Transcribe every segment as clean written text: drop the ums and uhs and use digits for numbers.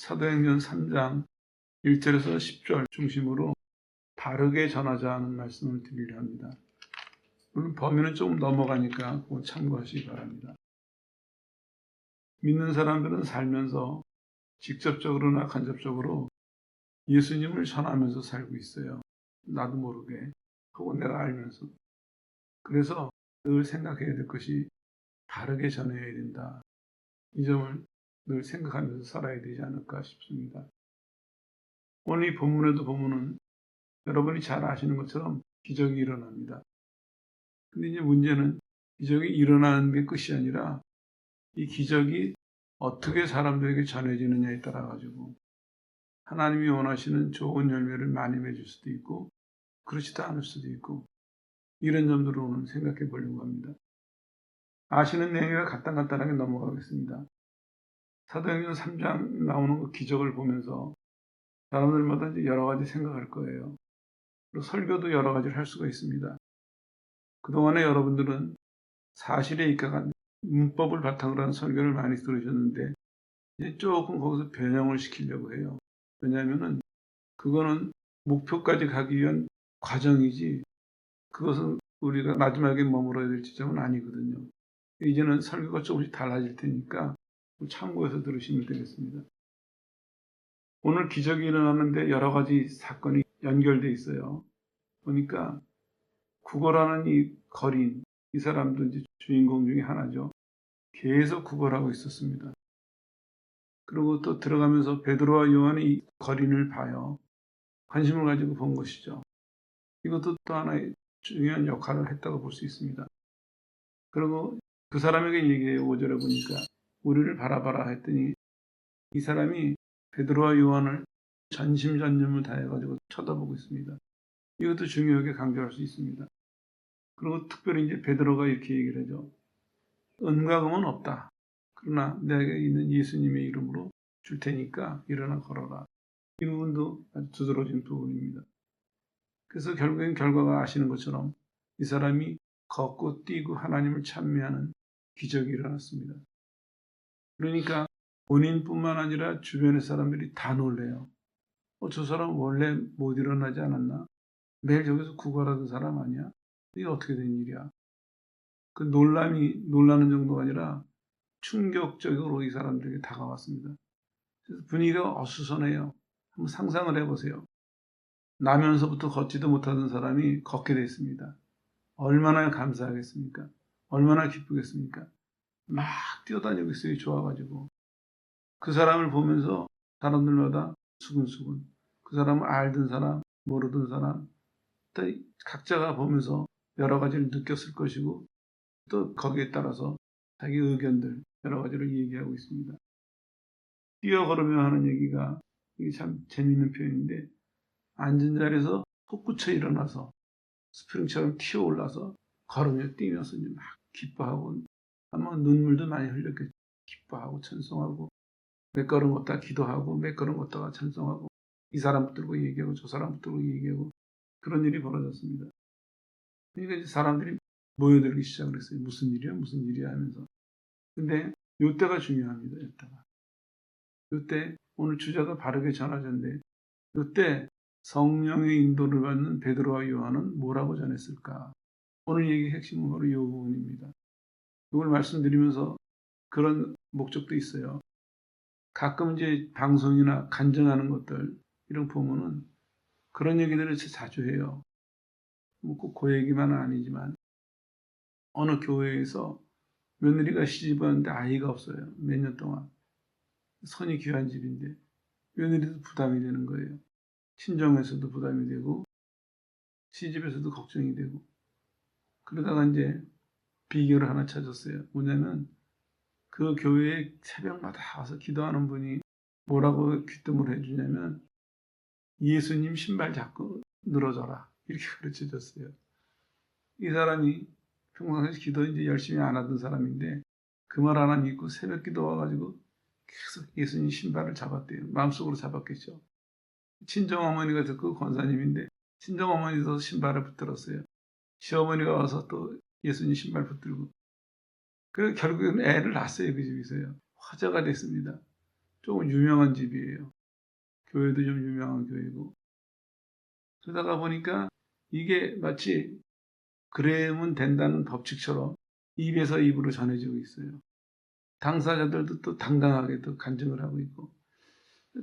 사도행전 3장 1절에서 10절 중심으로 바르게 전하자는 말씀을 드리려 합니다. 물론 범위는 좀 넘어가니까 그거 참고하시기 바랍니다. 믿는 사람들은 살면서 직접적으로나 간접적으로 예수님을 전하면서 살고 있어요. 나도 모르게, 혹은 내가 알면서. 그래서 늘 생각해야 될 것이 바르게 전해야 된다. 이 점을 늘 생각하면서 살아야 되지 않을까 싶습니다. 오늘 이 본문에도 보면은 여러분이 잘 아시는 것처럼 기적이 일어납니다. 근데 이제 문제는 기적이 일어나는 게 끝이 아니라 이 기적이 어떻게 사람들에게 전해지느냐에 따라 가지고 하나님이 원하시는 좋은 열매를 많이 맺을 수도 있고 그렇지도 않을 수도 있고 이런 점들을 오늘 생각해 보려고 합니다. 아시는 내용이라 간단하게 넘어가겠습니다. 사도행전 3장 나오는 그 기적을 보면서 사람들마다 이제 여러 가지 생각할 거예요. 그리고 설교도 여러 가지를 할 수가 있습니다. 그동안에 여러분들은 사실에 입각한 문법을 바탕으로 한 설교를 많이 들으셨는데 이제 조금 거기서 변형을 시키려고 해요. 왜냐하면은 그거는 목표까지 가기 위한 과정이지 그것은 우리가 마지막에 머물러야 될 지점은 아니거든요. 이제는 설교가 조금씩 달라질 테니까 참고해서 들으시면 되겠습니다. 오늘 기적이 일어나는데 여러 가지 사건이 연결되어 있어요. 보니까 구걸하는 이 거린, 이 사람도 이제 주인공 중에 하나죠. 계속 구걸하고 있었습니다. 그리고 또 들어가면서 베드로와 요한이 이 거린을 봐요. 관심을 가지고 본 것이죠. 이것도 또 하나의 중요한 역할을 했다고 볼 수 있습니다. 그리고 그 사람에게 얘기해요. 5절에 보니까 우리를 바라봐라 했더니 이 사람이 베드로와 요한을 전심전념을 다해가지고 쳐다보고 있습니다. 이것도 중요하게 강조할 수 있습니다. 그리고 특별히 이제 베드로가 이렇게 얘기를 하죠. 은과 금은 없다. 그러나 내게 있는 예수님의 이름으로 줄 테니까 일어나 걸어라. 이 부분도 아주 두드러진 부분입니다. 그래서 결국엔 결과가 아시는 것처럼 이 사람이 걷고 뛰고 하나님을 찬미하는 기적이 일어났습니다. 그러니까 본인뿐만 아니라 주변의 사람들이 다 놀래요. 저 사람 원래 못 일어나지 않았나? 매일 저기서 구걸하던 사람 아니야? 이게 어떻게 된 일이야? 그 놀라는 정도가 아니라 충격적으로 이 사람들에게 다가왔습니다. 그래서 분위기가 어수선해요. 한번 상상을 해보세요. 나면서부터 걷지도 못하던 사람이 걷게 됐습니다. 얼마나 감사하겠습니까? 얼마나 기쁘겠습니까? 막 뛰어다니고 있어요. 좋아가지고. 그 사람을 보면서 사람들마다 수근수근. 그 사람을 알던 사람, 모르던 사람, 또 각자가 보면서 여러 가지를 느꼈을 것이고 또 거기에 따라서 자기 의견들 여러 가지를 얘기하고 있습니다. 뛰어걸으며 하는 얘기가 이게 참 재미있는 표현인데 앉은 자리에서 솟구쳐 일어나서 스프링처럼 튀어올라서 걸으며 뛰면서 이제 막 기뻐하고 아마 눈물도 많이 흘렸겠죠. 기뻐하고 찬송하고 몇 걸음 걷다가 기도하고 몇 걸음 걷다가 찬송하고 이 사람 붙들고 얘기하고 저 사람 붙들고 얘기하고 그런 일이 벌어졌습니다. 그러니까 이제 사람들이 모여들기 시작을 했어요. 무슨 일이야 하면서. 근데 요때가 중요합니다. 요때 오늘 주제가 바르게 전하졌는데 요때 성령의 인도를 받는 베드로와 요한은 뭐라고 전했을까? 오늘 얘기의 핵심은 바로 이 부분입니다. 이걸 말씀드리면서 그런 목적도 있어요. 가끔 이제 방송이나 간증하는 것들 이런 보면은 그런 얘기들을 자주 해요. 뭐 꼭 그 얘기만은 아니지만 어느 교회에서 며느리가 시집왔는데 아이가 없어요. 몇 년 동안. 선이 귀한 집인데 며느리도 부담이 되는 거예요. 친정에서도 부담이 되고 시집에서도 걱정이 되고 그러다가 이제 비결을 하나 찾았어요. 뭐냐면 그 교회에 새벽마다 와서 기도하는 분이 뭐라고 귀뜸을 해주냐면 예수님 신발 잡고 늘어져라 이렇게 가르쳐줬어요. 이 사람이 평상시 기도 이제 열심히 안 하던 사람인데 그 말 하나 믿고 새벽 기도 와가지고 계속 예수님 신발을 잡았대요. 마음속으로 잡았겠죠. 친정어머니가 듣고 권사님인데 친정어머니도 신발을 붙들었어요. 시어머니가 와서 또 예수님 신발 붙들고 그래서 결국에는 애를 낳았어요. 그 집에서요. 화제가 됐습니다. 조금 유명한 집이에요. 교회도 좀 유명한 교회고. 그러다가 보니까 이게 마치 그래야면 된다는 법칙처럼 입에서 입으로 전해지고 있어요. 당사자들도 또 당당하게 또 간증을 하고 있고.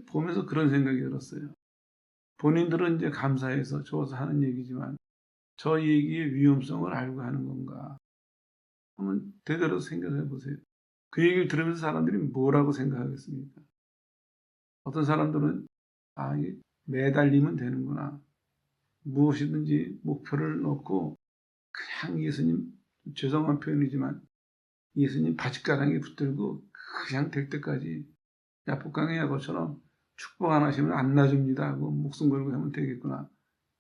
보면서 그런 생각이 들었어요. 본인들은 이제 감사해서 좋아서 하는 얘기지만 저 얘기의 위험성을 알고 하는 건가? 한번 되돌아서 생각해 보세요. 그 얘기를 들으면서 사람들이 뭐라고 생각하겠습니까? 어떤 사람들은 이게 매달리면 되는구나. 무엇이든지 목표를 놓고 그냥 예수님, 죄송한 표현이지만 예수님 바짓가랑이 붙들고 그냥 될 때까지 야복강의 야고처럼 축복 안 하시면 안 놔줍니다 하고 목숨 걸고 하면 되겠구나.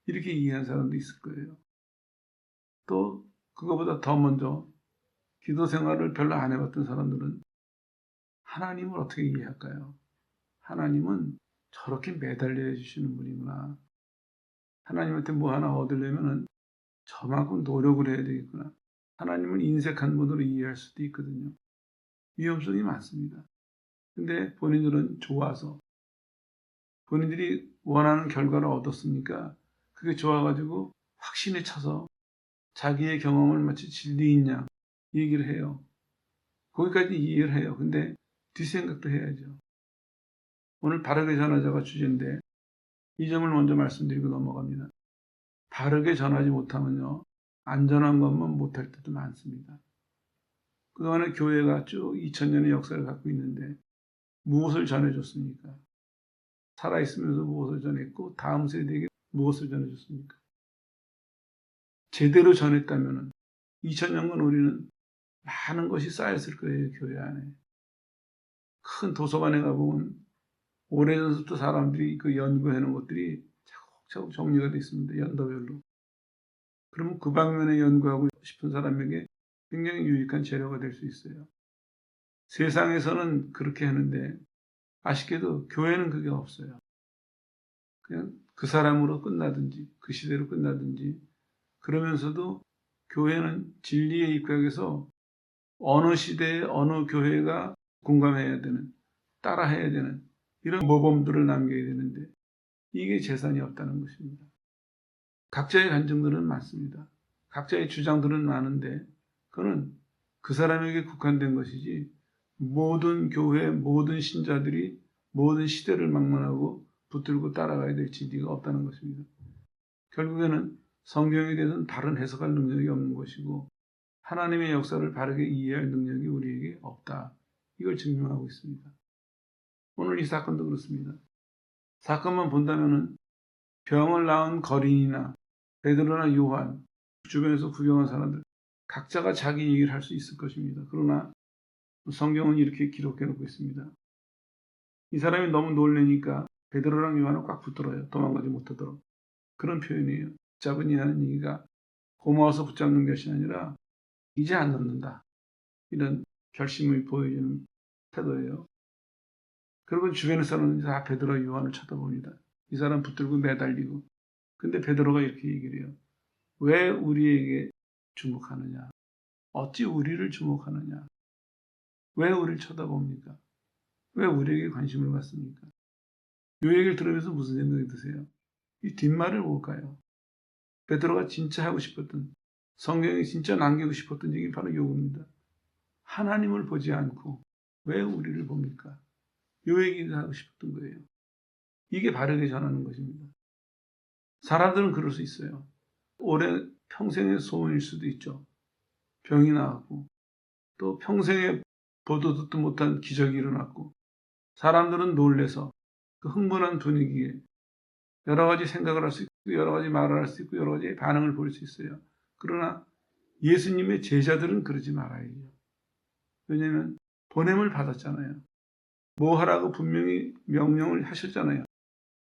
이렇게 이해한 사람도 있을 거예요. 또 그거보다 더 먼저 기도 생활을 별로 안 해봤던 사람들은 하나님을 어떻게 이해할까요? 하나님은 저렇게 매달려 주시는 분이구나. 하나님한테 뭐 하나 얻으려면은 저만큼 노력을 해야 되겠구나. 하나님을 인색한 분으로 이해할 수도 있거든요. 위험성이 많습니다. 근데 본인들은 좋아서 본인들이 원하는 결과를 얻었으니까 그게 좋아가지고 확신에 차서 자기의 경험을 마치 진리인 양 얘기를 해요. 거기까지 이해를 해요. 근데 뒷생각도 해야죠. 오늘 바르게 전하자가 주제인데 이 점을 먼저 말씀드리고 넘어갑니다. 바르게 전하지 못하면요. 안전한 것만 못할 때도 많습니다. 그동안에 교회가 쭉 2000년의 역사를 갖고 있는데 무엇을 전해줬습니까? 살아있으면서 무엇을 전했고 다음 세대에게 무엇을 전해줬습니까? 제대로 전했다면 2000년간 우리는 많은 것이 쌓였을 거예요. 교회 안에. 큰 도서관에 가보면 오래전부터 사람들이 그 연구해놓은 것들이 차곡차곡 정리가 되어 있습니다. 연도별로. 그러면 그 방면에 연구하고 싶은 사람에게 굉장히 유익한 재료가 될 수 있어요. 세상에서는 그렇게 하는데 아쉽게도 교회는 그게 없어요. 그냥 그 사람으로 끝나든지 그 시대로 끝나든지 그러면서도 교회는 진리에 입각해서 어느 시대에 어느 교회가 공감해야 되는 따라해야 되는 이런 모범들을 남겨야 되는데 이게 재산이 없다는 것입니다. 각자의 간증들은 많습니다. 각자의 주장들은 많은데 그거는 그 사람에게 국한된 것이지 모든 교회, 모든 신자들이 모든 시대를 막론하고 붙들고 따라가야 될 진리가 없다는 것입니다. 결국에는 성경에 대해서는 바른 해석할 능력이 없는 것이고 하나님의 역사를 바르게 이해할 능력이 우리에게 없다. 이걸 증명하고 있습니다. 오늘 이 사건도 그렇습니다. 사건만 본다면은 병을 낳은 거린이나 베드로나 요한, 주변에서 구경한 사람들 각자가 자기 얘기를 할 수 있을 것입니다. 그러나 성경은 이렇게 기록해 놓고 있습니다. 이 사람이 너무 놀래니까 베드로랑 요한은 꽉 붙들어요. 도망가지 못하도록. 그런 표현이에요. 붙잡으니 하는 얘기가 고마워서 붙잡는 것이 아니라 이제 안 놓는다. 이런 결심을 보여주는 태도예요. 그리고 주변의 사람은 다 베드로와 요한을 쳐다봅니다. 이 사람 붙들고 매달리고. 근데 베드로가 이렇게 얘기를 해요. 왜 우리에게 주목하느냐? 어찌 우리를 주목하느냐? 왜 우리를 쳐다봅니까? 왜 우리에게 관심을 갖습니까? 이 얘기를 들으면서 무슨 생각이 드세요? 이 뒷말을 뭘까요? 베드로가 진짜 하고 싶었던, 성경이 진짜 남기고 싶었던 얘기 바로 이겁니다. 하나님을 보지 않고 왜 우리를 봅니까? 이 얘기를 하고 싶었던 거예요. 이게 바르게 전하는 것입니다. 사람들은 그럴 수 있어요. 올해 평생의 소원일 수도 있죠. 병이 나왔고 또 평생에 보도 듣도 못한 기적이 일어났고 사람들은 놀래서 그 흥분한 분위기에 여러 가지 생각을 할 수 있고 여러 가지 말을 할 수 있고 여러 가지 반응을 보일 수 있어요. 그러나 예수님의 제자들은 그러지 말아야죠. 왜냐하면 보냄을 받았잖아요. 뭐 하라고 분명히 명령을 하셨잖아요.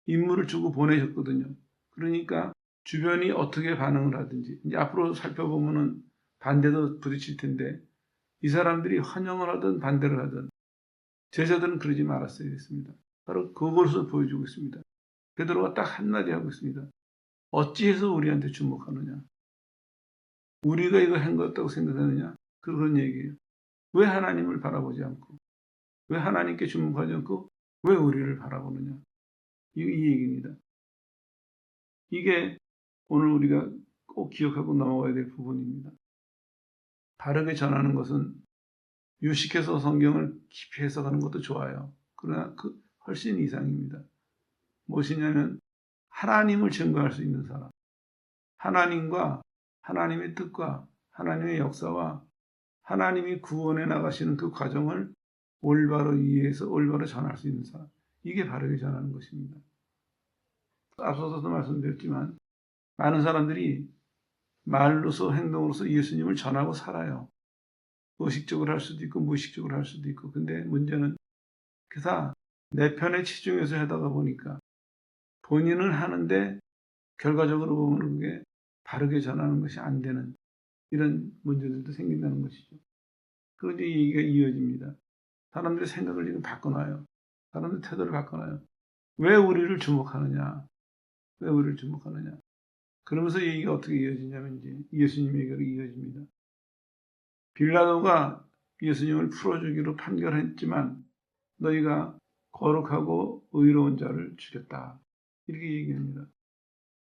임무를 주고 보내셨거든요. 그러니까 주변이 어떻게 반응을 하든지 이제 앞으로 살펴보면은 반대도 부딪힐 텐데 이 사람들이 환영을 하든 반대를 하든 제자들은 그러지 말았어야 됐습니다. 바로 그것을 보여주고 있습니다. 베드로가 딱 한마디 하고 있습니다. 어찌해서 우리한테 주목하느냐? 우리가 이거 한 것 같다고 생각하느냐? 그런 얘기예요. 왜 하나님을 바라보지 않고 왜 하나님께 주목하지 않고 왜 우리를 바라보느냐? 이 얘기입니다. 이게 오늘 우리가 꼭 기억하고 넘어가야 될 부분입니다. 바르게 전하는 것은 유식해서 성경을 깊이 해석하는 것도 좋아요. 그러나 그 훨씬 이상입니다. 무엇이냐면 하나님을 증거할 수 있는 사람, 하나님과 하나님의 뜻과 하나님의 역사와 하나님이 구원해 나가시는 그 과정을 올바로 이해해서 올바로 전할 수 있는 사람, 이게 바르게 전하는 것입니다. 앞서서도 말씀드렸지만 많은 사람들이 말로서 행동으로서 예수님을 전하고 살아요. 의식적으로 할 수도 있고 무의식적으로 할 수도 있고. 근데 문제는 그사 내 편에 치중해서 하다가 보니까 본인은 하는데 결과적으로 보면 그게 바르게 전하는 것이 안 되는 이런 문제들도 생긴다는 것이죠. 그런데 얘기가 이어집니다. 사람들의 생각을 지금 바꿔놔요. 사람들의 태도를 바꿔놔요. 왜 우리를 주목하느냐? 왜 우리를 주목하느냐? 그러면서 얘기가 어떻게 이어지냐면 이제 예수님 얘기가 이어집니다. 빌라도가 예수님을 풀어주기로 판결했지만 너희가 거룩하고 의로운 자를 죽였다. 이렇게 얘기합니다.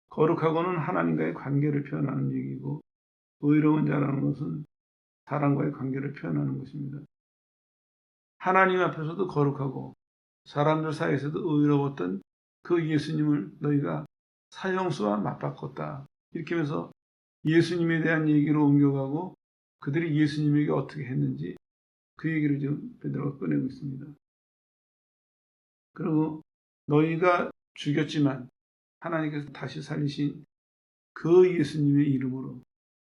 거룩하고는 하나님과의 관계를 표현하는 얘기고 의로운 자라는 것은 사람과의 관계를 표현하는 것입니다. 하나님 앞에서도 거룩하고 사람들 사이에서도 의로웠던 그 예수님을 너희가 사형수와 맞바꿨다. 이렇게 하면서 예수님에 대한 얘기로 옮겨가고 그들이 예수님에게 어떻게 했는지 그 얘기를 지금 베드로가 꺼내고 있습니다. 그리고 너희가 죽였지만 하나님께서 다시 살리신 그 예수님의 이름으로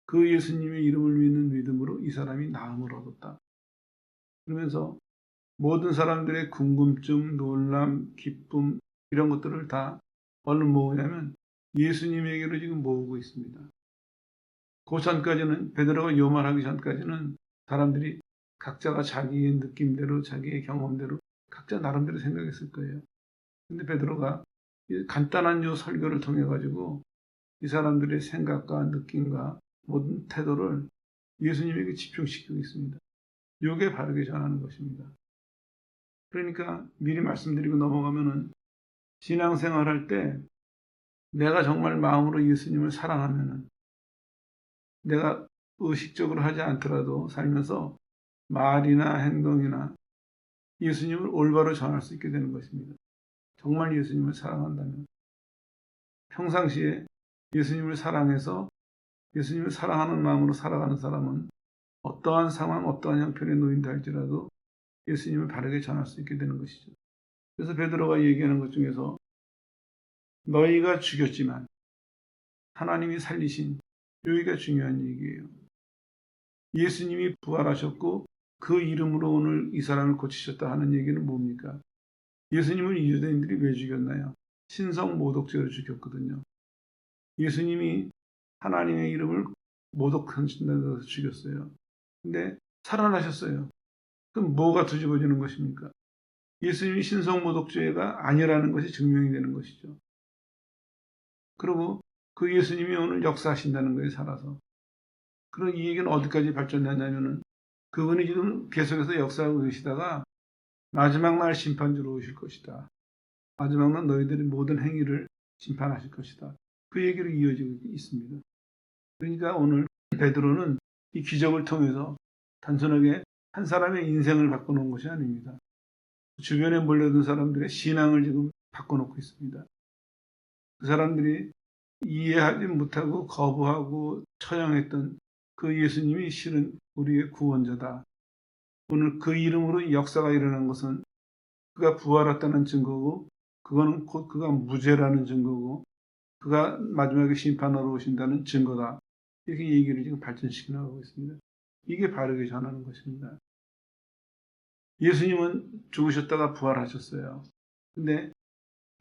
그 예수님의 이름을 믿는 믿음으로 이 사람이 나음을 얻었다. 그러면서 모든 사람들의 궁금증, 놀람, 기쁨 이런 것들을 다 얼른 모으냐면 예수님에게로 지금 모으고 있습니다. 그 전까지는 베드로가 요 말하기 전까지는 사람들이 각자가 자기의 느낌대로 자기의 경험대로 각자 나름대로 생각했을 거예요. 근데 베드로가 간단한 요 설교를 통해 가지고 이 사람들의 생각과 느낌과 모든 태도를 예수님에게 집중시키고 있습니다. 요게 바르게 전하는 것입니다. 그러니까 미리 말씀드리고 넘어가면은 신앙생활 할 때 내가 정말 마음으로 예수님을 사랑하면은 내가 의식적으로 하지 않더라도 살면서 말이나 행동이나 예수님을 올바로 전할 수 있게 되는 것입니다. 정말 예수님을 사랑한다면 평상시에 예수님을 사랑해서 예수님을 사랑하는 마음으로 살아가는 사람은 어떠한 상황, 어떠한 형편에 놓인다 할지라도 예수님을 바르게 전할 수 있게 되는 것이죠. 그래서 베드로가 얘기하는 것 중에서 너희가 죽였지만 하나님이 살리신 여기가 중요한 얘기예요. 예수님이 부활하셨고 그 이름으로 오늘 이 사람을 고치셨다 하는 얘기는 뭡니까? 예수님을 유대인들이 왜 죽였나요? 신성 모독죄로 죽였거든요. 예수님이 하나님의 이름을 모독하신다고 해서 죽였어요. 근데 살아나셨어요. 그럼 뭐가 뒤집어지는 것입니까? 예수님이 신성 모독죄가 아니라는 것이 증명이 되는 것이죠. 그리고 그 예수님이 오늘 역사하신다는 거예요, 살아서. 그럼 이 얘기는 어디까지 발전하냐면은 그분이 지금 계속해서 역사하고 계시다가 마지막 날 심판주로 오실 것이다. 마지막 날 너희들의 모든 행위를 심판하실 것이다. 그 얘기로 이어지고 있습니다. 그러니까 오늘 베드로는 이 기적을 통해서 단순하게 한 사람의 인생을 바꿔놓은 것이 아닙니다. 주변에 몰려든 사람들의 신앙을 지금 바꿔놓고 있습니다. 그 사람들이 이해하지 못하고 거부하고 처형했던 그 예수님이 실은 우리의 구원자다. 오늘 그 이름으로 역사가 일어난 것은 그가 부활했다는 증거고 그거는 곧 그가 무죄라는 증거고 그가 마지막에 심판하러 오신다는 증거다. 이렇게 얘기를 지금 발전시켜 나가고 있습니다. 이게 바르게 전하는 것입니다. 예수님은 죽으셨다가 부활하셨어요. 근데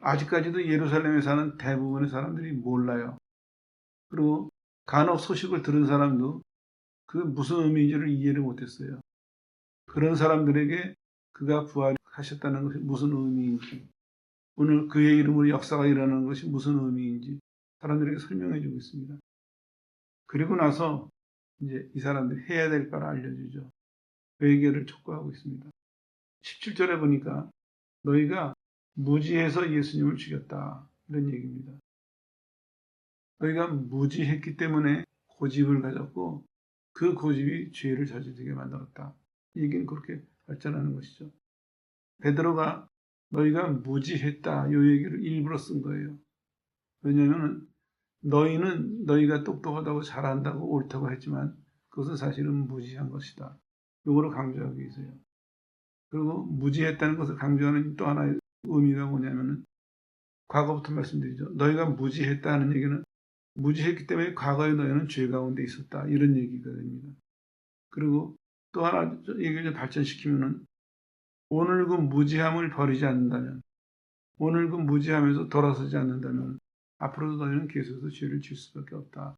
아직까지도 예루살렘에 사는 대부분의 사람들이 몰라요. 그리고 간혹 소식을 들은 사람도 그 무슨 의미인지를 이해를 못했어요. 그런 사람들에게 그가 부활하셨다는 것이 무슨 의미인지, 오늘 그의 이름으로 역사가 일어나는 것이 무슨 의미인지 사람들에게 설명해 주고 있습니다. 그리고 나서 이제 이 사람들이 해야 될 바를 알려주죠. 회개를 촉구하고 있습니다. 17절에 보니까 너희가 무지해서 예수님을 죽였다. 이런 얘기입니다. 너희가 무지했기 때문에 고집을 가졌고 그 고집이 죄를 저지르게 만들었다. 이 얘기는 그렇게 발전하는 것이죠. 베드로가 너희가 무지했다. 이 얘기를 일부러 쓴 거예요. 왜냐하면 너희는 너희가 똑똑하다고 잘한다고 옳다고 했지만 그것은 사실은 무지한 것이다. 이거를 강조하기 위해서요. 그리고 무지했다는 것을 강조하는 또 하나의 의미가 뭐냐면은 과거부터 말씀드리죠. 너희가 무지했다는 얘기는 무지했기 때문에 과거에 너희는 죄 가운데 있었다. 이런 얘기가 됩니다. 그리고 또 하나 얘기를 발전시키면은 오늘 그 무지함을 버리지 않는다면, 오늘 그 무지함에서 돌아서지 않는다면 앞으로도 너희는 계속해서 죄를 지을 수밖에 없다.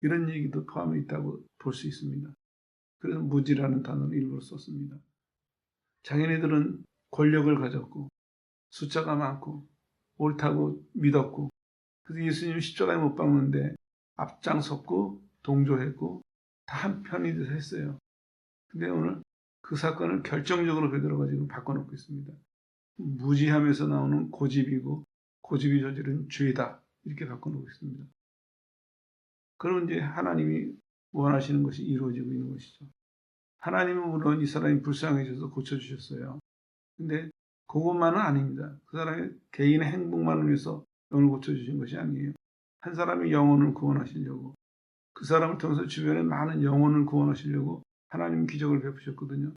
이런 얘기도 포함해 있다고 볼 수 있습니다. 그래서 무지라는 단어를 일부러 썼습니다. 자기네들은 권력을 가졌고 숫자가 많고 옳다고 믿었고 그래서 예수님 십자가에 못 박는데 앞장섰고 동조했고 다 한편이 돼서 했어요. 근데 오늘 그 사건을 결정적으로 베드로가 지금 바꿔놓고 있습니다. 무지함에서 나오는 고집이고 고집이 저지른 죄다 이렇게 바꿔놓고 있습니다. 그럼 이제 하나님이 원하시는 것이 이루어지고 있는 것이죠. 하나님은 물론 이 사람이 불쌍해져서 고쳐주셨어요. 근데 그것만은 아닙니다. 그 사람의 개인의 행복만을 위해서 영을 고쳐주신 것이 아니에요. 한 사람의 영혼을 구원하시려고 그 사람을 통해서 주변에 많은 영혼을 구원하시려고 하나님은 기적을 베푸셨거든요.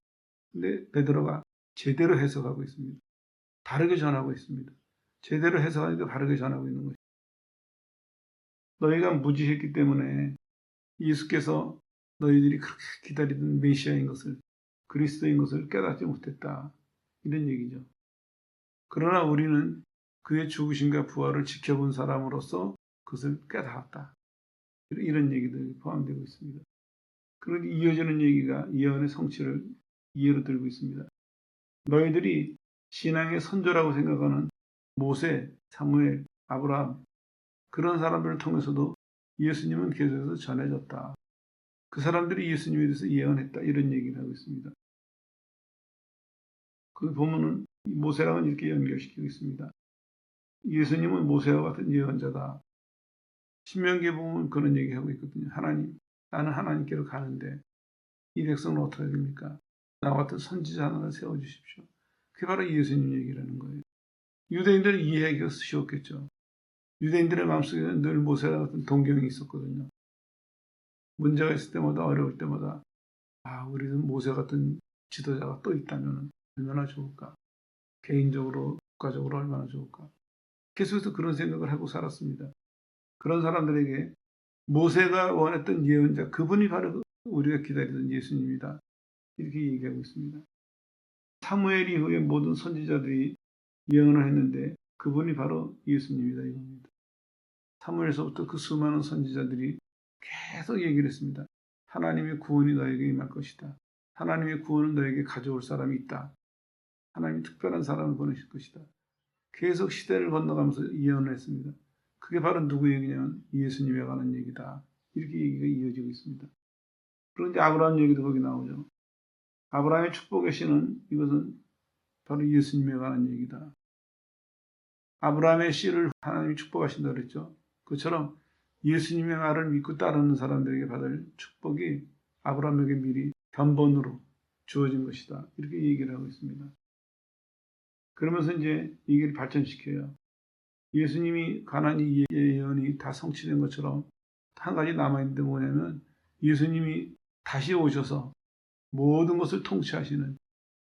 근데 베드로가 제대로 해석하고 있습니다. 다르게 전하고 있습니다. 제대로 해석하니까 다르게 전하고 있는 것이죠. 너희가 무지했기 때문에 예수께서 너희들이 그렇게 기다리던 메시아인 것을 그리스도인 것을 깨닫지 못했다. 이런 얘기죠. 그러나 우리는 그의 죽으심과 부활을 지켜본 사람으로서 그것을 깨달았다. 이런 얘기들이 포함되고 있습니다. 그리고 이어지는 얘기가 예언의 성취를 이해로 들고 있습니다. 너희들이 신앙의 선조라고 생각하는 모세, 사무엘, 아브라함 그런 사람들을 통해서도 예수님은 계속해서 전해졌다. 그 사람들이 예수님에 대해서 예언했다. 이런 얘기를 하고 있습니다. 그 보면은 모세랑은 이렇게 연결시키고 있습니다. 예수님은 모세와 같은 예언자다. 신명기에 보면 그런 얘기하고 있거든요. 하나님, 나는 하나님께로 가는데 이 백성은 어떻게 됩니까? 나와 같은 선지자 하나를 세워주십시오. 그게 바로 예수님 얘기라는 거예요. 유대인들은 이해하기가 쉬웠겠죠. 유대인들의 마음속에는 늘 모세와 같은 동경이 있었거든요. 문제가 있을 때마다 어려울 때마다 우리는 모세 같은 지도자가 또 있다면 얼마나 좋을까. 개인적으로 국가적으로 얼마나 좋을까. 계속해서 그런 생각을 하고 살았습니다. 그런 사람들에게 모세가 원했던 예언자 그분이 바로 우리가 기다리던 예수님이다. 이렇게 얘기하고 있습니다. 사무엘 이후에 모든 선지자들이 예언을 했는데 그분이 바로 예수님이다 이겁니다. 사무엘서부터 그 수많은 선지자들이 계속 얘기를 했습니다. 하나님의 구원이 너에게 임할 것이다. 하나님의 구원은 너에게 가져올 사람이 있다. 하나님이 특별한 사람을 보내실 것이다. 계속 시대를 건너가면서 예언을 했습니다. 그게 바로 누구 얘기냐면 예수님에 관한 얘기다. 이렇게 얘기가 이어지고 있습니다. 그리고 이제 아브라함 얘기도 거기 나오죠. 아브라함의 축복의 씨는 이것은 바로 예수님에 관한 얘기다. 아브라함의 씨를 하나님이 축복하신다 그랬죠. 그처럼 예수님의 말을 믿고 따르는 사람들에게 받을 축복이 아브라함에게 미리 견본으로 주어진 것이다. 이렇게 얘기를 하고 있습니다. 그러면서 이제 얘기를 발전시켜요. 예수님이 관한 이 예언이 다 성취된 것처럼 한 가지 남아있는데 뭐냐면 예수님이 다시 오셔서 모든 것을 통치하시는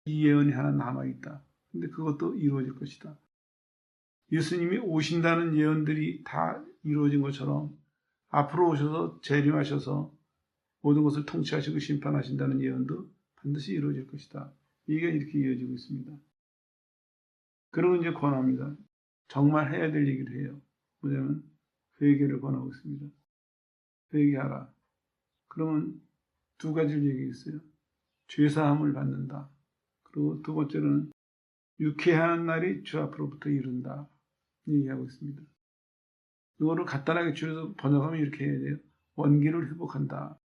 이 예언이 하나 남아있다. 근데 그것도 이루어질 것이다. 예수님이 오신다는 예언들이 다 이루어진 것처럼 앞으로 오셔서 재림하셔서 모든 것을 통치하시고 심판하신다는 예언도 반드시 이루어질 것이다. 이게 이렇게 이어지고 있습니다. 그리고 이제 권합니다. 정말 해야 될 얘기를 해요. 뭐냐면 회개를 권하고 있습니다. 회개하라. 그러면 두 가지를 얘기했어요. 죄사함을 받는다. 그리고 두 번째로는 유쾌한 날이 주 앞으로부터 이른다. 얘기하고 있습니다. 이거를 간단하게 줄여서 번역하면 이렇게 해야 돼요. 원기를 회복한다.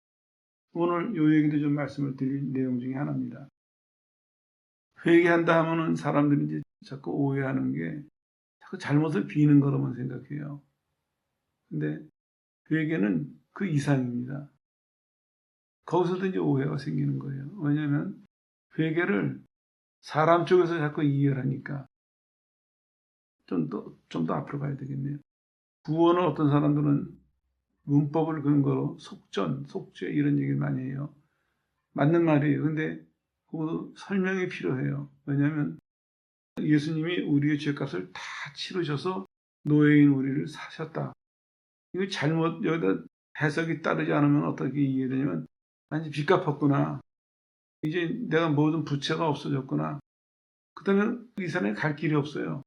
오늘 이 얘기도 좀 말씀을 드릴 내용 중에 하나입니다. 회개한다 하면은 사람들이 이제 자꾸 오해하는 게 자꾸 잘못을 비는 거로만 생각해요. 근데 회개는 그 이상입니다. 거기서도 이제 오해가 생기는 거예요. 왜냐하면 회개를 사람 쪽에서 자꾸 이해를 하니까 좀 더 앞으로 가야 되겠네요. 구원을 어떤 사람들은 문법을 근거로 속전, 속죄 이런 얘기를 많이 해요. 맞는 말이에요. 근데 그 설명이 필요해요. 왜냐하면 예수님이 우리의 죄값을 다 치르셔서 노예인 우리를 사셨다. 이거 잘못 여기다 해석이 따르지 않으면 어떻게 이해되냐면 아니 빚 갚았구나. 이제 내가 모든 부채가 없어졌구나. 그다음에 이 사람이 갈 길이 없어요.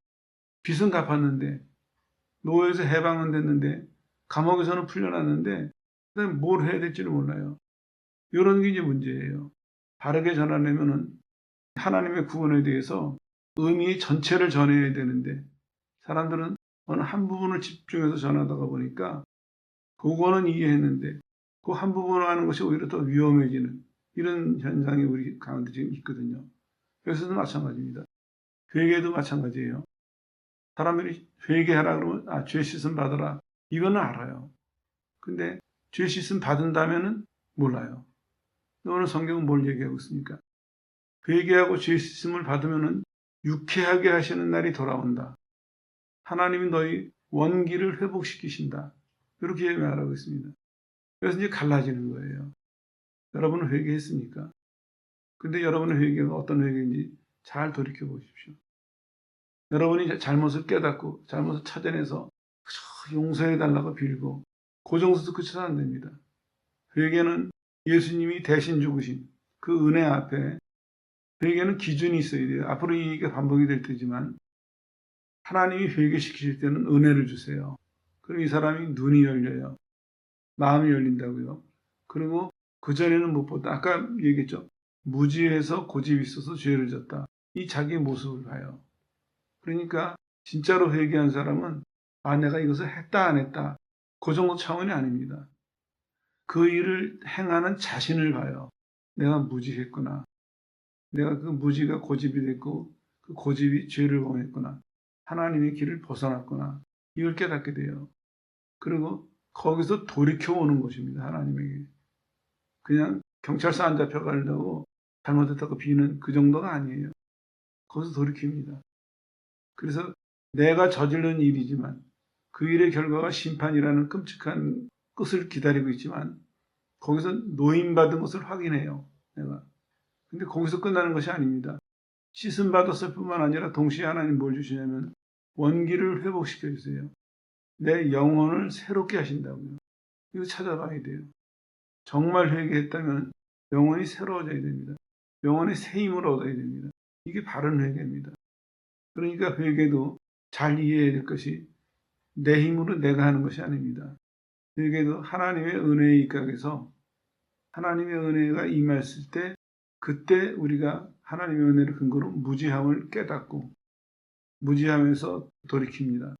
빚은 갚았는데 노예에서 해방은 됐는데 감옥에서는 풀려났는데 그다음에 뭘 해야 될지를 몰라요. 이런 게 이제 문제예요. 바르게 전하려면은 하나님의 구원에 대해서 의미 전체를 전해야 되는데 사람들은 어느 한 부분을 집중해서 전하다가 보니까 그거는 이해했는데 그 한 부분을 하는 것이 오히려 더 위험해지는 이런 현상이 우리 가운데 지금 있거든요. 그래서도 마찬가지입니다. 회개도 마찬가지예요. 사람들이 회개하라 그러면 죄 씻음 받으라 이거는 알아요. 근데 죄 씻음 받은다면은 몰라요. 오늘 성경은 뭘 얘기하고 있습니까? 회개하고 죄 씻음을 받으면은 유쾌하게 하시는 날이 돌아온다. 하나님이 너희 원기를 회복시키신다. 이렇게 말하고 있습니다. 그래서 이제 갈라지는 거예요. 여러분은 회개했습니까? 근데 여러분의 회개가 어떤 회개인지 잘 돌이켜 보십시오. 여러분이 잘못을 깨닫고 잘못을 찾아내서 용서해 달라고 빌고 그 정도도 그쳐서 안 됩니다. 회개는 예수님이 대신 죽으신 그 은혜 앞에 회개는 기준이 있어야 돼요. 앞으로 이게 반복이 될 테지만 하나님이 회개시키실 때는 은혜를 주세요. 그럼 이 사람이 눈이 열려요. 마음이 열린다고요. 그리고 그전에는 무엇보다 아까 얘기했죠. 무지해서 고집이 있어서 죄를 졌다. 이 자기의 모습을 봐요. 그러니까 진짜로 회개한 사람은 내가 이것을 했다 안 했다. 그 정도 차원이 아닙니다. 그 일을 행하는 자신을 봐요. 내가 무지했구나. 내가 그 무지가 고집이 됐고 그 고집이 죄를 범했구나. 하나님의 길을 벗어났구나. 이걸 깨닫게 돼요. 그리고 거기서 돌이켜 오는 것입니다. 하나님에게. 그냥 경찰서 안 잡혀가려고 잘못했다고 비는 그 정도가 아니에요. 거기서 돌이킵니다. 그래서 내가 저지른 일이지만 그 일의 결과가 심판이라는 끔찍한 끝을 기다리고 있지만 거기서 노임받은 것을 확인해요. 내가. 근데 거기서 끝나는 것이 아닙니다. 씻음 받았을 뿐만 아니라 동시에 하나님 뭘 주시냐면 원기를 회복시켜 주세요. 내 영혼을 새롭게 하신다고요. 이거 찾아봐야 돼요. 정말 회개했다면 영혼이 새로워져야 됩니다. 영혼의 새 힘을 얻어야 됩니다. 이게 바른 회개입니다. 그러니까 회개도 잘 이해해야 될 것이 내 힘으로 내가 하는 것이 아닙니다. 회개도 하나님의 은혜에 입각해서 하나님의 은혜가 임했을 때 그때 우리가 하나님의 은혜를 근거로 무지함을 깨닫고 무지함에서 돌이킵니다.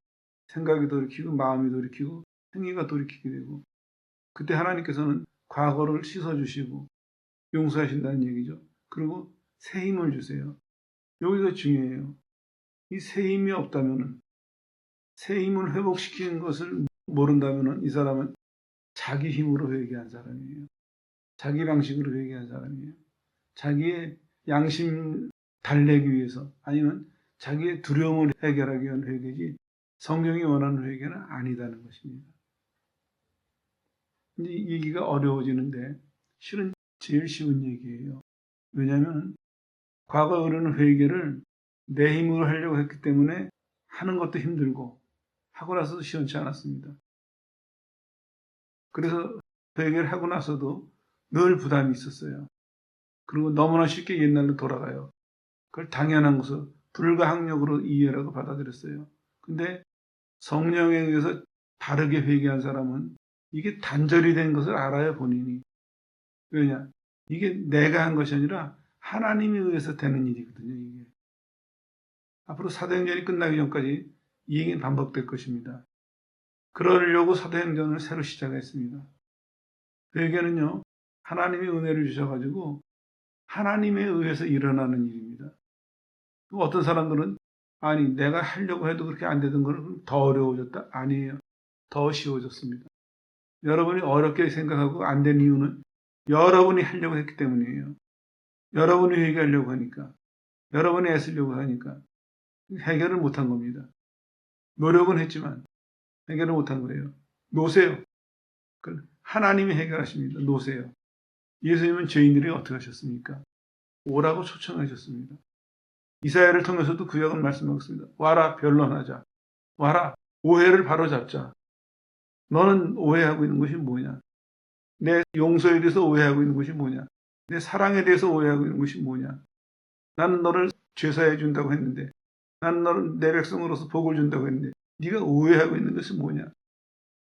생각이 돌이키고 마음이 돌이키고 행위가 돌이키게 되고 그때 하나님께서는 과거를 씻어주시고 용서하신다는 얘기죠. 그리고 새 힘을 주세요. 여기가 중요해요. 이 새 힘이 없다면 새 힘을 회복시키는 것을 모른다면 이 사람은 자기 힘으로 회개한 사람이에요. 자기 방식으로 회개한 사람이에요. 자기의 양심 달래기 위해서 아니면 자기의 두려움을 해결하기 위한 회개지 성경이 원하는 회개는 아니다는 것입니다. 이제 이 얘기가 어려워지는데 실은 제일 쉬운 얘기예요. 왜냐하면 과거 어려운 회개를 내 힘으로 하려고 했기 때문에 하는 것도 힘들고 하고 나서도 시원치 않았습니다. 그래서 회개를 하고 나서도 늘 부담이 있었어요. 그리고 너무나 쉽게 옛날로 돌아가요. 그걸 당연한 것을 불가항력으로 이해라고 받아들였어요. 근데 성령에 의해서 다르게 회개한 사람은 이게 단절이 된 것을 알아요, 본인이. 왜냐? 이게 내가 한 것이 아니라 하나님에 의해서 되는 일이거든요, 이게. 앞으로 사도행전이 끝나기 전까지 이 얘기는 반복될 것입니다. 그러려고 사도행전을 새로 시작했습니다. 회개는요, 하나님의 은혜를 주셔가지고 하나님에 의해서 일어나는 일입니다. 어떤 사람들은 아니 내가 하려고 해도 그렇게 안 되던 거는 더 어려워졌다. 아니에요. 더 쉬워졌습니다. 여러분이 어렵게 생각하고 안 된 이유는 여러분이 하려고 했기 때문이에요. 여러분이 회개하려고 하니까, 여러분이 애쓰려고 하니까 해결을 못한 겁니다. 노력은 했지만 해결을 못한 거예요. 놓으세요. 하나님이 해결하십니다. 놓으세요. 예수님은 죄인들이 어떻게 하셨습니까? 오라고 초청하셨습니다. 이사야를 통해서도 구약은 말씀하고 있습니다. 와라 변론하자. 와라 오해를 바로잡자. 너는 오해하고 있는 것이 뭐냐? 내 용서에 대해서 오해하고 있는 것이 뭐냐? 내 사랑에 대해서 오해하고 있는 것이 뭐냐? 나는 너를 죄사해 준다고 했는데, 나는 너를 내 백성으로서 복을 준다고 했는데 네가 오해하고 있는 것이 뭐냐?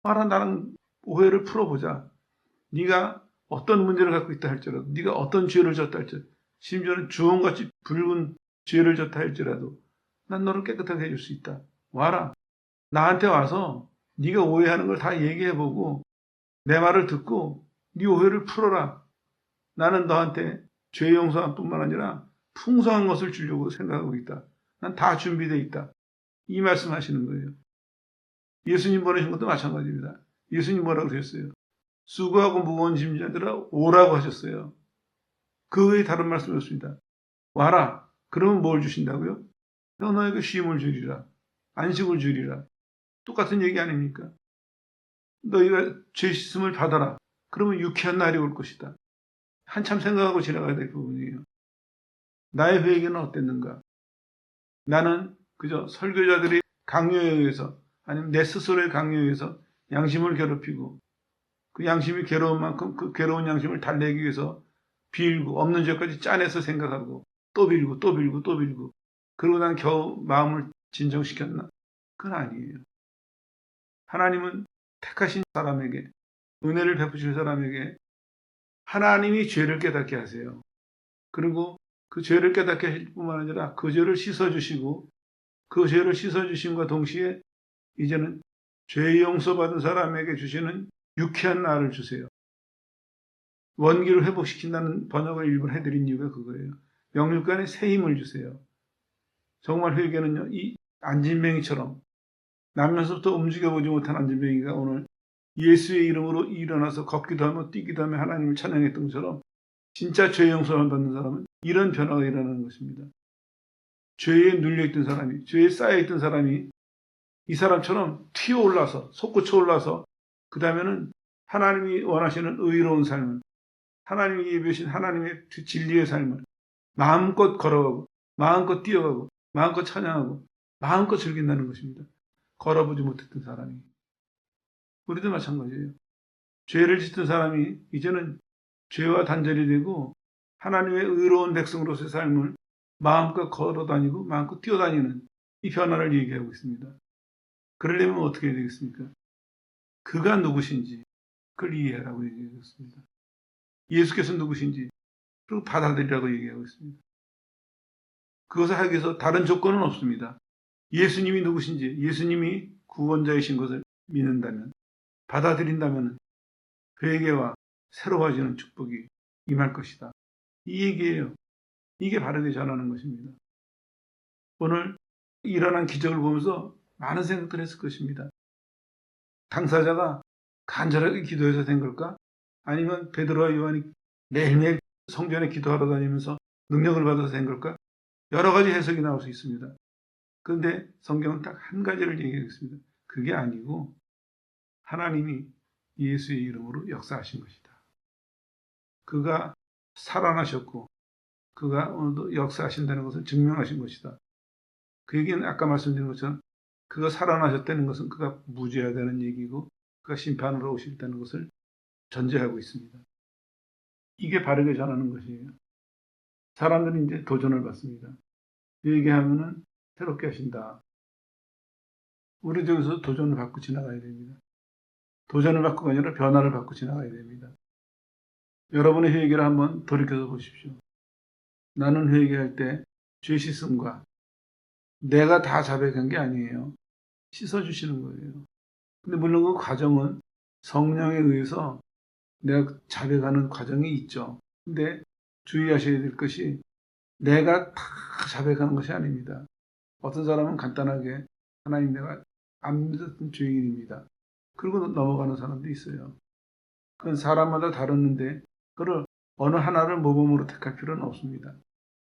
와라 나랑 오해를 풀어보자. 네가 어떤 문제를 갖고 있다 할지라도, 네가 어떤 죄를 졌다 할지라도, 심지어는 주홍같이 붉은 죄를 졌다 할지라도 난 너를 깨끗하게 해줄 수 있다. 와라. 나한테 와서 네가 오해하는 걸 다 얘기해보고 내 말을 듣고 네 오해를 풀어라. 나는 너한테 죄 용서뿐만 아니라 풍성한 것을 주려고 생각하고 있다. 난 다 준비되어 있다. 이 말씀하시는 거예요. 예수님 보내신 것도 마찬가지입니다. 예수님 뭐라고 하셨어요? 수고하고 무거운 짐자들아 오라고 하셨어요. 그 외에 다른 말씀이 없습니다. 와라. 그러면 뭘 주신다고요? 너에게 쉼을 주리라. 안식을 주리라. 똑같은 얘기 아닙니까? 너희가 죄 씻음을 받아라. 그러면 유쾌한 날이 올 것이다. 한참 생각하고 지나가야 될 부분이에요. 나의 회개는 어땠는가? 나는 그저 설교자들이 강요에 의해서 아니면 내 스스로의 강요에 의해서 양심을 괴롭히고 그 양심이 괴로운 만큼 그 괴로운 양심을 달래기 위해서 빌고 없는 죄까지 짜내서 생각하고 또 빌고 또 빌고 또 빌고 그러고 난 겨우 마음을 진정시켰나? 그건 아니에요. 하나님은 택하신 사람에게 은혜를 베푸실 사람에게 하나님이 죄를 깨닫게 하세요. 그리고 그 죄를 깨닫게 하실 뿐만 아니라 그 죄를 씻어주시고 그 죄를 씻어주심과 동시에 이제는 죄 용서받은 사람에게 주시는 유쾌한 날을 주세요. 원기를 회복시킨다는 번역을 일부러 해드린 이유가 그거예요. 영육간에 새 힘을 주세요. 정말 회개는요, 이 안진뱅이처럼 나면서부터 움직여보지 못한 안진뱅이가 오늘 예수의 이름으로 일어나서 걷기도 하며 뛰기도 하며 하나님을 찬양했던 것처럼 진짜 죄 용서를 받는 사람은 이런 변화가 일어나는 것입니다. 죄에 눌려있던 사람이, 죄에 쌓여있던 사람이 이 사람처럼 튀어올라서, 솟구쳐 올라서 그 다음에는 하나님이 원하시는 의로운 삶을, 하나님이 예비하신 하나님의 진리의 삶을 마음껏 걸어가고 마음껏 뛰어가고 마음껏 찬양하고 마음껏 즐긴다는 것입니다. 걸어보지 못했던 사람이. 우리도 마찬가지예요. 죄를 짓던 사람이 이제는 죄와 단절이 되고 하나님의 의로운 백성으로서의 삶을 마음껏 걸어다니고 마음껏 뛰어다니는 이 변화를 얘기하고 있습니다. 그러려면 어떻게 해야 되겠습니까? 그가 누구신지 그걸 이해하라고 얘기하고 있습니다. 예수께서 누구신지 그리고 받아들이라고 얘기하고 있습니다. 그것을 하기 위해서 다른 조건은 없습니다. 예수님이 누구신지, 예수님이 구원자이신 것을 믿는다면, 받아들인다면 회개와 새로워지는 축복이 임할 것이다. 이 얘기예요. 이게 바르게 전하는 것입니다. 오늘 일어난 기적을 보면서 많은 생각들을 했을 것입니다. 당사자가 간절하게 기도해서 된 걸까? 아니면 베드로와 요한이 매일매일 성전에 기도하러 다니면서 능력을 받아서 된 걸까? 여러 가지 해석이 나올 수 있습니다. 그런데 성경은 딱 한 가지를 얘기하겠습니다. 그게 아니고 하나님이 예수의 이름으로 역사하신 것이다. 그가 살아나셨고 그가 오늘도 역사하신다는 것을 증명하신 것이다. 그 얘기는 아까 말씀드린 것처럼 그가 살아나셨다는 것은 그가 무죄하다는 얘기고 그가 심판으로 오셨다는 것을 전제하고 있습니다. 이게 바르게 전하는 것이에요. 사람들이 이제 도전을 받습니다. 얘기하면은 새롭게 하신다. 우리도 여기서 도전을 받고 지나가야 됩니다. 도전을 받고가 아니라 변화를 받고 지나가야 됩니다. 여러분의 회개를 한번 돌이켜서 보십시오. 나는 회개할 때 죄 씻음과 내가 다 자백한 게 아니에요. 씻어주시는 거예요. 근데 물론 그 과정은 성령에 의해서 내가 자백하는 과정이 있죠. 근데 주의하셔야 될 것이 내가 다 자백하는 것이 아닙니다. 어떤 사람은 간단하게 하나님 내가 안 믿었던 죄인입니다. 그리고 넘어가는 사람도 있어요. 그건 사람마다 다르는데 그걸 어느 하나를 모범으로 택할 필요는 없습니다.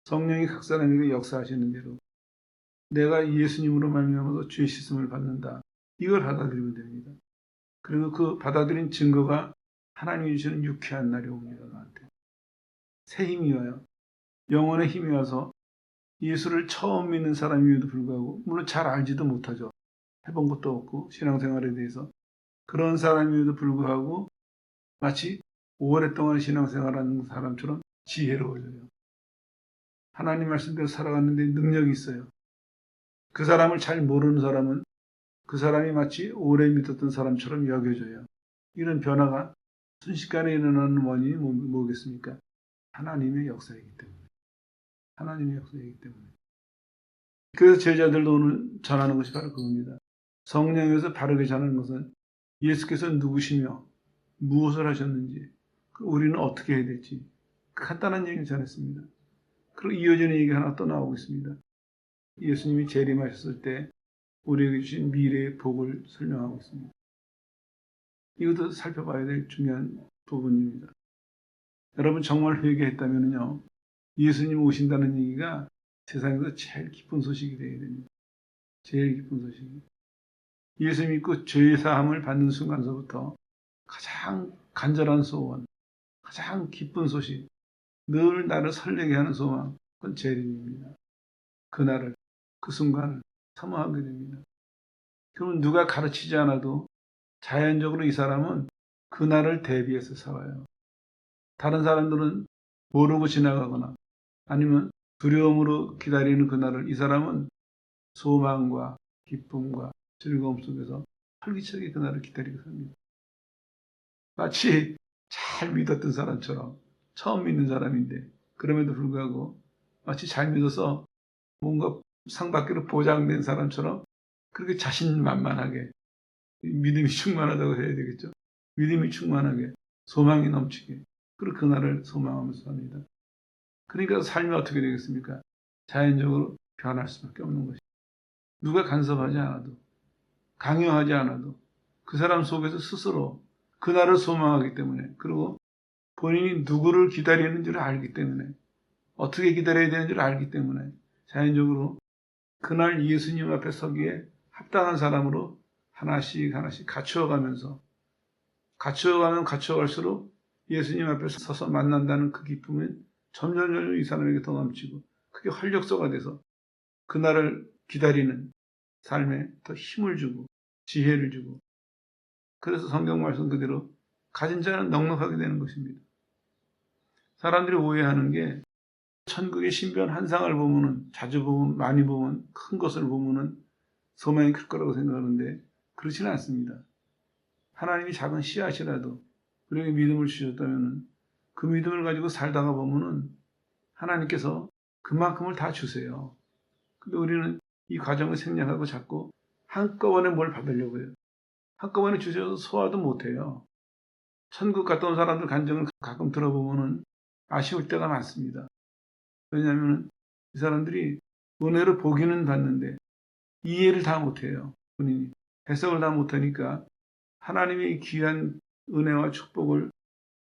성령이 각 사람에게 역사하시는 대로 내가 예수님으로 말미암아서 죄 씻음을 받는다. 이걸 받아들이면 됩니다. 그리고 그 받아들인 증거가 하나님이 주시는 유쾌한 날이 옵니다. 나한테. 새 힘이 와요. 영혼의 힘이 와서 예수를 처음 믿는 사람임에도 불구하고 물론 잘 알지도 못하죠. 해본 것도 없고 신앙생활에 대해서 그런 사람임에도 불구하고 마치 오랫동안 신앙생활하는 사람처럼 지혜로워져요. 하나님 말씀대로 살아갔는데 능력이 있어요. 그 사람을 잘 모르는 사람은 그 사람이 마치 오래 믿었던 사람처럼 여겨져요. 이런 변화가 순식간에 일어나는 원인이 뭐겠습니까? 하나님의 역사이기 때문에. 하나님의 역사이기 때문에. 그래서 제자들도 오늘 전하는 것이 바로 그겁니다. 성령에서 바르게 전하는 것은 예수께서 누구시며 무엇을 하셨는지 우리는 어떻게 해야 될지 간단한 얘기를 전했습니다. 그리고 이어지는 얘기가 하나 또 나오고 있습니다. 예수님이 재림하셨을 때 우리에게 주신 미래의 복을 설명하고 있습니다. 이것도 살펴봐야 될 중요한 부분입니다. 여러분 정말 회개했다면요, 예수님 오신다는 얘기가 세상에서 제일 기쁜 소식이 되어야 됩니다. 제일 기쁜 소식이. 예수 믿고 죄 사함을 받는 순간서부터 가장 간절한 소원, 가장 기쁜 소식, 늘 나를 설레게 하는 소망, 그건 재림입니다. 그날을, 그 순간을 사모하게 됩니다. 그러면 누가 가르치지 않아도 자연적으로 이 사람은 그날을 대비해서 살아요. 다른 사람들은 모르고 지나가거나 아니면 두려움으로 기다리는 그날을 이 사람은 소망과 기쁨과 즐거움 속에서 활기차게 그날을 기다리고 삽니다. 마치 잘 믿었던 사람처럼 처음 믿는 사람인데 그럼에도 불구하고 마치 잘 믿어서 뭔가 상받기로 보장된 사람처럼 그렇게 자신만만하게 믿음이 충만하다고 해야 되겠죠. 믿음이 충만하게 소망이 넘치게 그리고 그날을 소망하면서 삽니다. 그러니까 삶이 어떻게 되겠습니까? 자연적으로 변할 수밖에 없는 것입니다. 누가 간섭하지 않아도 강요하지 않아도 그 사람 속에서 스스로 그날을 소망하기 때문에 그리고 본인이 누구를 기다리는지를 알기 때문에 어떻게 기다려야 되는지를 알기 때문에 자연적으로 그날 예수님 앞에 서기에 합당한 사람으로 하나씩 하나씩 갖추어가면서 갖추어가면 갖추어갈수록 예수님 앞에 서서 만난다는 그 기쁨은 점점 이 사람에게 더 넘치고 그게 활력소가 돼서 그날을 기다리는 삶에 더 힘을 주고 지혜를 주고 그래서 성경 말씀 그대로 가진 자는 넉넉하게 되는 것입니다. 사람들이 오해하는 게 천국의 신비한 환상을 보면은 자주 보면 많이 보면 큰 것을 보면은 소망이 클 거라고 생각하는데 그렇지는 않습니다. 하나님이 작은 씨앗이라도 우리에게 믿음을 주셨다면은 그 믿음을 가지고 살다가 보면은 하나님께서 그만큼을 다 주세요. 근데 우리는 이 과정을 생략하고 자꾸 한꺼번에 뭘 받으려고 해요. 한꺼번에 주셔서 소화도 못해요. 천국 갔다 온 사람들 간증을 가끔 들어보면은 아쉬울 때가 많습니다. 왜냐하면 이 사람들이 은혜를 보기는 받는데 이해를 다 못해요. 본인이 해석을 다 못하니까 하나님의 귀한 은혜와 축복을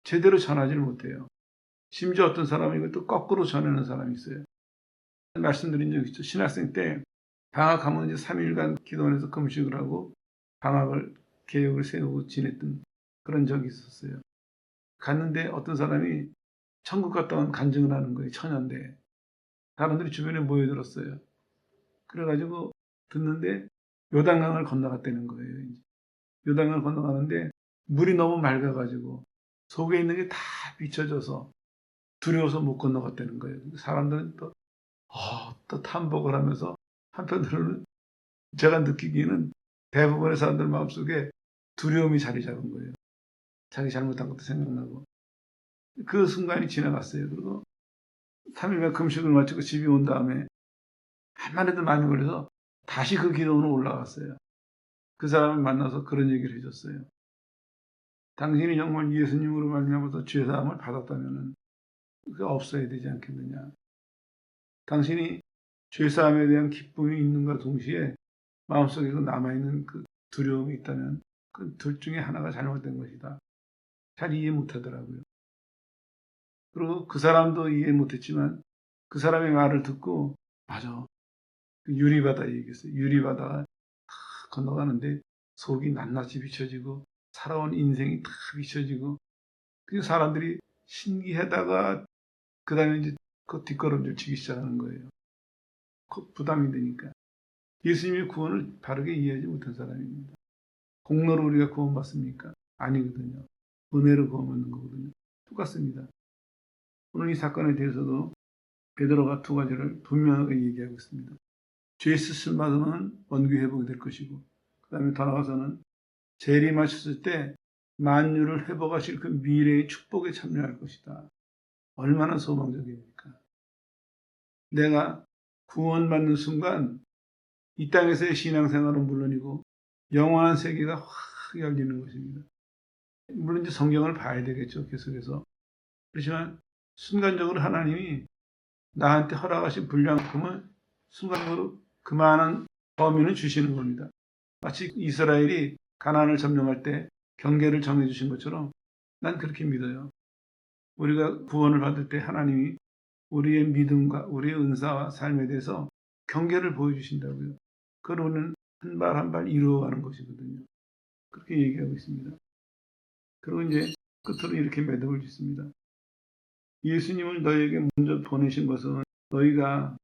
제대로 전하지를 못해요. 심지어 어떤 사람은 이것도 거꾸로 전하는 사람이 있어요. 말씀드린 적 있죠. 신학생 때 방학하면 이제 3일간 기도원에서 금식을 하고 방학을 계획을 세우고 지냈던 그런 적이 있었어요. 갔는데 어떤 사람이 천국 갔다 온 간증을 하는 거예요. 처녀인데 사람들이 주변에 모여들었어요. 그래가지고 듣는데 요단강을 건너갔다는 거예요. 이제. 요단강을 건너가는데 물이 너무 맑아가지고 속에 있는 게 다 비춰져서 두려워서 못 건너갔다는 거예요. 사람들은 또 탐복을 하면서 한편으로는 제가 느끼기에는 대부분의 사람들 마음속에 두려움이 자리 잡은 거예요. 자기 잘못한 것도 생각나고. 그 순간이 지나갔어요. 그리고 3일간 금식을 마치고 집에 온 다음에 한마디도 마음이 걸려서 다시 그 기도원으로 올라갔어요. 그 사람을 만나서 그런 얘기를 해줬어요. 당신이 정말 예수님으로 말미암아서 죄사함을 받았다면 그게 없어야 되지 않겠느냐. 당신이 죄사함에 대한 기쁨이 있는가 동시에 마음속에서 남아있는 그 두려움이 있다면 그 둘 중에 하나가 잘못된 것이다. 잘 이해 못하더라고요. 그리고 그 사람도 이해 못했지만 그 사람의 말을 듣고 맞아. 그 유리바다 얘기했어요. 유리바다가 다 건너가는데 속이 낱낱이 비춰지고 살아온 인생이 다 비춰지고 그 사람들이 신기하다가 그 다음에 이제 그 뒷걸음질 치기 시작하는 거예요. 부담이 되니까. 예수님의 구원을 바르게 이해하지 못한 사람입니다. 공로로 우리가 구원받습니까? 아니거든요. 은혜로 구원받는 거거든요. 똑같습니다. 오늘 이 사건에 대해서도 베드로가 두 가지를 분명하게 얘기하고 있습니다. 죄 씻음 받으면 원규 회복이 될 것이고 그 다음에 더 나아가서는 재림하셨을 때 만유를 회복하실 그 미래의 축복에 참여할 것이다. 얼마나 소망적입니까? 내가 구원받는 순간 이 땅에서의 신앙생활은 물론이고 영원한 세계가 확 열리는 것입니다. 물론 이제 성경을 봐야 되겠죠. 계속해서. 그렇지만 순간적으로 하나님이 나한테 허락하신 분량만큼은 순간적으로 그만한 범위는 주시는 겁니다. 마치 이스라엘이 가나안을 점령할 때 경계를 정해주신 것처럼 난 그렇게 믿어요. 우리가 구원을 받을 때 하나님이 우리의 믿음과 우리의 은사와 삶에 대해서 경계를 보여주신다고요. 그걸 우리는 한 발 한 발 이루어가는 것이거든요. 그렇게 얘기하고 있습니다. 그리고 이제 끝으로 이렇게 매듭을 짓습니다. 예수님을 너희에게 먼저 보내신 것은 너희가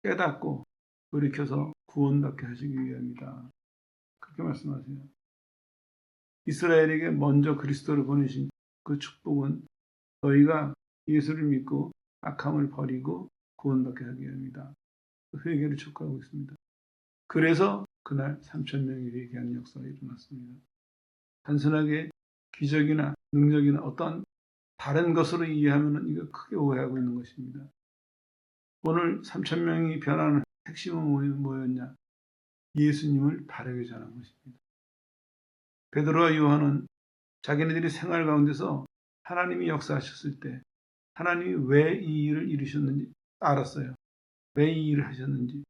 깨닫고 돌이켜서 구원받게 하시기 위함이다. 그렇게 말씀하세요. 이스라엘에게 먼저 그리스도를 보내신 그 축복은 너희가 예수를 믿고 악함을 버리고 구원받게 하기 위함이다. 그 회개를 촉구하고 있습니다. 그래서 그날 3,000명이 회개하는 역사가 일어났습니다. 단순하게 기적이나 능력이나 어떤 다른 것으로 이해하면 이거 크게 오해하고 있는 것입니다. 오늘 3,000명이 변하는 핵심은 뭐였냐? 예수님을 바르게 전한 것입니다. 베드로와 요한은 자기네들이 생활 가운데서 하나님이 역사하셨을 때 하나님이 왜 이 일을 이루셨는지 알았어요. 왜 이 일을 하셨는지.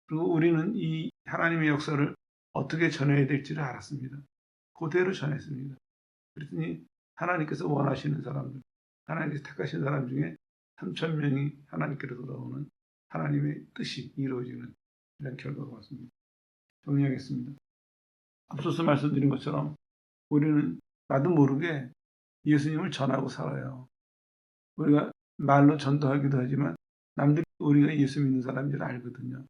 그리고 우리는 이 하나님의 역사를 어떻게 전해야 될지를 알았습니다. 그대로 전했습니다. 그랬더니 하나님께서 원하시는 사람들, 하나님께서 택하신 사람 중에 3,000명이 하나님께로 돌아오는 하나님의 뜻이 이루어지는 이런 결과가 왔습니다. 정리하겠습니다. 앞서서 말씀드린 것처럼 우리는 나도 모르게 예수님을 전하고 살아요. 우리가 말로 전도하기도 하지만 남들이 우리가 예수 믿는 사람인 줄 알거든요.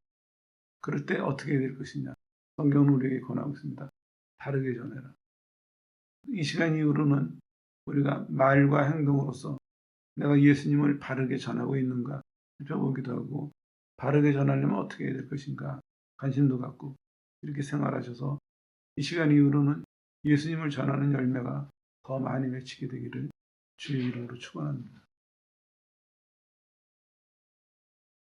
그럴 때 어떻게 해야 될 것이냐. 성경은 우리에게 권하고 있습니다. 바르게 전해라. 이 시간 이후로는 우리가 말과 행동으로서 내가 예수님을 바르게 전하고 있는가 살펴보기도 하고 바르게 전하려면 어떻게 해야 될 것인가 관심도 갖고 이렇게 생활하셔서 이 시간 이후로는 예수님을 전하는 열매가 더 많이 맺히게 되기를 주의 이름으로 축원합니다.